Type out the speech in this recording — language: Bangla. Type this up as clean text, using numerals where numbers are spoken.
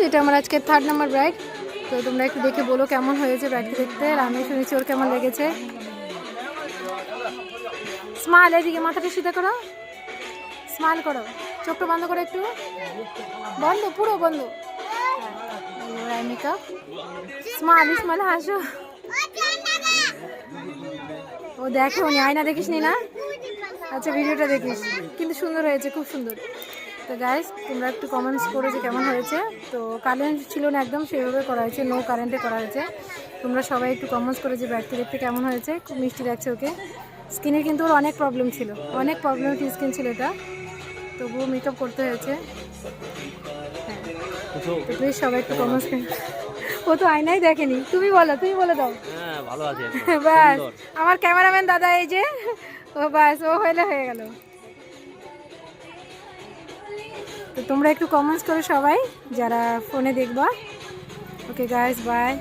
এটা আমার আজকে 3rd নাম্বার ব্রাইড। তো তোমরা একটু দেখে বলো কেমন হয়েছে ব্রাইডকে দেখতে, আর আমি শুনেছি ওর কেমন লেগেছে। স্মাইল, এদিকে মাথাটা সিধা করো, স্মাইল করো, চোখটা বন্ধ করো, একটু বন্ধ, পুরো বন্ধ। মেকআপ, স্মাইল স্মাইল, হাসো। ও দেখো নি, আয়না দেখিস নি না? আচ্ছা ভিডিওটা দেখিস, কিন্তু সুন্দর হয়েছে, খুব সুন্দর। তো গাইস তোমরা একটু কমেন্টস করো যে কেমন হয়েছে। তো কারেন্ট ছিল না একদম, সেইভাবে করা হয়েছে, নো কারেন্টে করা হয়েছে। তোমরা সবাই একটু কমেন্টস করো যে ব্রাইডকে দেখতে কেমন হয়েছে। খুব মিষ্টি লাগছে ওকে। স্কিনের কিন্তু ওর অনেক প্রবলেম ছিল, অনেক প্রবলেমেটিক স্কিন ছিল এটা, তবুও মেকআপ করতে হয়েছে। হ্যাঁ, তো প্লিজ সবাই একটু কমেন্টস করো। ও তো আয়নাই দেখেনি, তুমি বলো, তুমি বলে দাও। হ্যাঁ ভালো আছে, ব্যাস আমার ক্যামেরাম্যান দাদা এই যে, ও ব্যাস ও হয়ে গেল। তো তোমরা একটু কমেন্টস করো সবাই যারা ফোনে দেখবা। Okay guys, by.